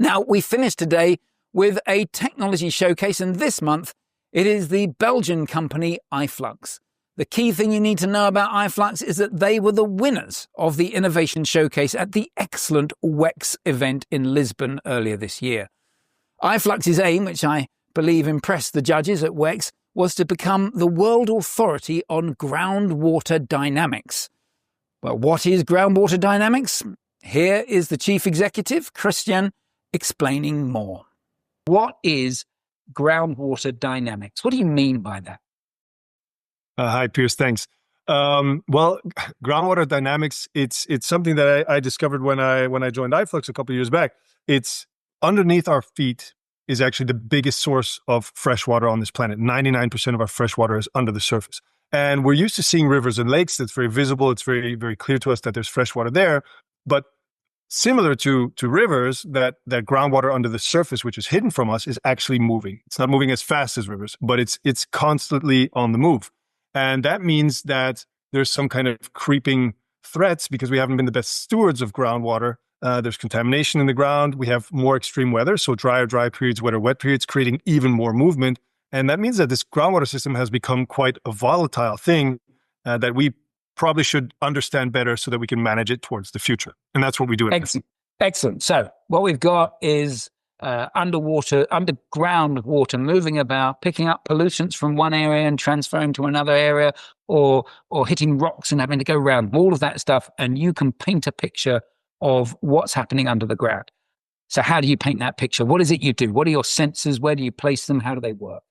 Now, we finished today with a technology showcase, and this month it is the Belgian company iFLUX. The key thing you need to know about iFLUX is that they were the winners of the Innovation Showcase at the excellent WEX event in Lisbon earlier this year. iFLUX's aim, which I believe impressed the judges at WEX, was to become the world authority on groundwater dynamics. Well, what is groundwater dynamics? Here is the chief executive, Christian, explaining more. What is groundwater dynamics? What do you mean by that? Hi, Piers. Thanks. Well, groundwater dynamics, it's something that I discovered when I joined iFLUX a couple of years back. It's underneath our feet is actually the biggest source of fresh water on this planet. 99% of our fresh water is under the surface. And we're used to seeing rivers and lakes. That's very visible. It's very, very clear to us that there's fresh water there. But similar to rivers, that groundwater under the surface, which is hidden from us, is actually moving. It's not moving as fast as rivers, but it's constantly on the move. And that means that there's some kind of creeping threats because we haven't been the best stewards of groundwater. There's contamination in the ground. We have more extreme weather, so dry periods, wetter, wet periods, creating even more movement. And that means that this groundwater system has become quite a volatile thing that we probably should understand better so that we can manage it towards the future. And that's what we do. Excellent. So what we've got is underground water moving about, picking up pollutants from one area and transferring to another area, or hitting rocks and having to go around, all of that stuff. And you can paint a picture of what's happening under the ground. So how do you paint that picture? What is it you do? What are your sensors? Where do you place them? How do they work?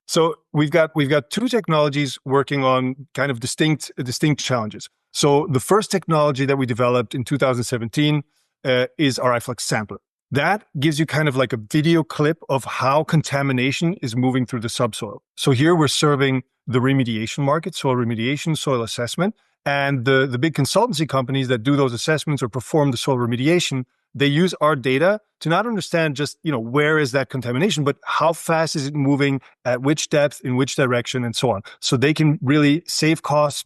So we've got two technologies working on kind of distinct challenges. So the first technology that we developed in 2017 is our iFLUX sampler. That gives you kind of like a video clip of how contamination is moving through the subsoil. So here we're serving the remediation market, soil remediation, soil assessment. And the big consultancy companies that do those assessments or perform the soil remediation, they use our data to not understand just, where is that contamination, but how fast is it moving, at which depth, in which direction, and so on. So they can really save costs,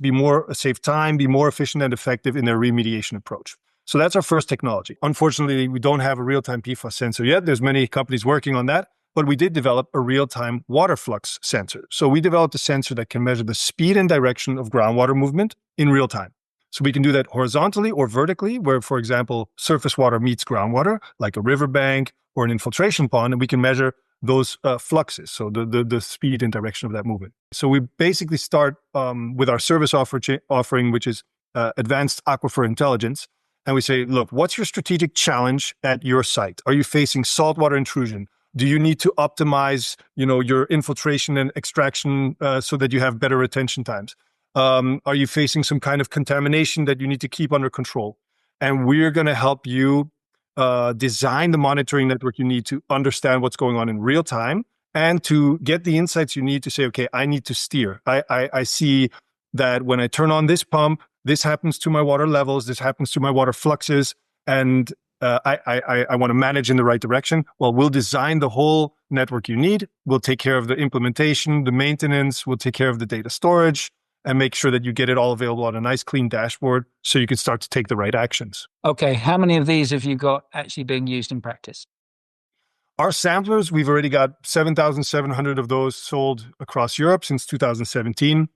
save time, be more efficient and effective in their remediation approach. So that's our first technology. Unfortunately, we don't have a real-time PFAS sensor yet. There's many companies working on that, but we did develop a real-time water flux sensor. So we developed a sensor that can measure the speed and direction of groundwater movement in real time. So we can do that horizontally or vertically, where, for example, surface water meets groundwater, like a riverbank or an infiltration pond, and we can measure those fluxes, so the speed and direction of that movement. So we basically start with our service offering, which is advanced aquifer intelligence. And we say, look, what's your strategic challenge at your site? Are you facing saltwater intrusion? Do you need to optimize, your infiltration and extraction so that you have better retention times? Are you facing some kind of contamination that you need to keep under control? And we're going to help you design the monitoring network you need to understand what's going on in real time and to get the insights you need to say, okay, I need to steer. I see that when I turn on this pump, this happens to my water levels, this happens to my water fluxes, and I want to manage in the right direction. Well, we'll design the whole network you need. We'll take care of the implementation, the maintenance. We'll take care of the data storage and make sure that you get it all available on a nice, clean dashboard so you can start to take the right actions. Okay. How many of these have you got actually being used in practice? Our samplers, we've already got 7,700 of those sold across Europe since 2017.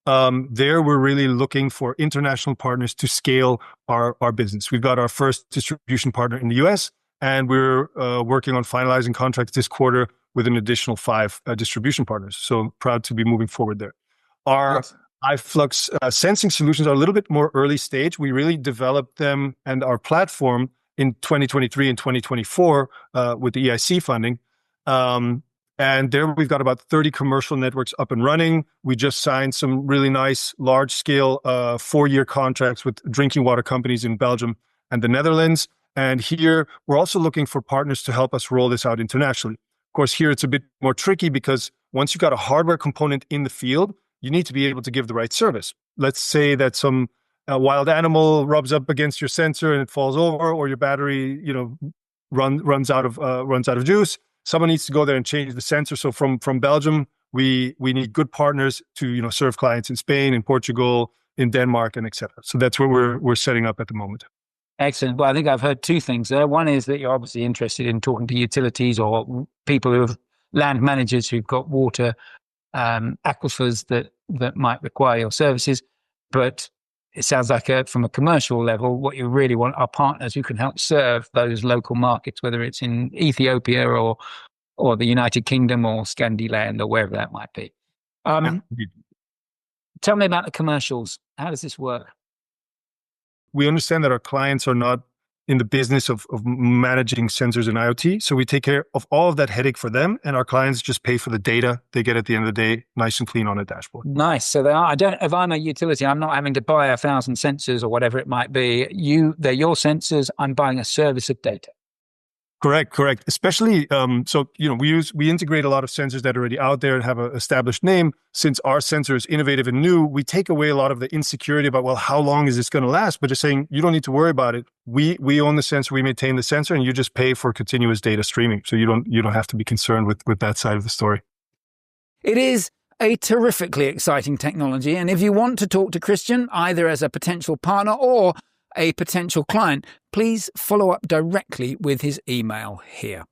There, we're really looking for international partners to scale our business. We've got our first distribution partner in the US, and we're working on finalizing contracts this quarter with an additional 5 distribution partners. So proud to be moving forward there. Our iFLUX sensing solutions are a little bit more early stage. We really developed them and our platform in 2023 and 2024 with the EIC funding. And there we've got about 30 commercial networks up and running. We just signed some really nice large-scale 4-year contracts with drinking water companies in Belgium and the Netherlands. And here we're also looking for partners to help us roll this out internationally. Of course, here it's a bit more tricky because once you've got a hardware component in the field, you need to be able to give the right service. Let's say that some wild animal rubs up against your sensor and it falls over, or your battery, runs out of juice. Someone needs to go there and change the sensor. So from Belgium, we need good partners to serve clients in Spain, in Portugal, in Denmark, and etc. So that's where we're setting up at the moment. Excellent. Well, I think I've heard two things there. One is that you're obviously interested in talking to utilities or people who have land managers who've got water aquifers that might require your services. But it sounds like from a commercial level, what you really want are partners who can help serve those local markets, whether it's in Ethiopia or the United Kingdom or Scandiland or wherever that might be. Tell me about the commercials. How does this work? We understand that our clients are not in the business of managing sensors and IoT. So we take care of all of that headache for them, and our clients just pay for the data they get at the end of the day, nice and clean on a dashboard. Nice. So if I'm a utility, I'm not having to buy 1,000 sensors or whatever it might be. They're your sensors. I'm buying a service of data. Correct. Especially, we integrate a lot of sensors that are already out there and have an established name. Since our sensor is innovative and new, we take away a lot of the insecurity about, well, how long is this going to last? But just saying, you don't need to worry about it. We own the sensor, we maintain the sensor, and you just pay for continuous data streaming. So you don't have to be concerned with that side of the story. It is a terrifically exciting technology. And if you want to talk to Christian, either as a potential partner or a potential client, please follow up directly with his email here.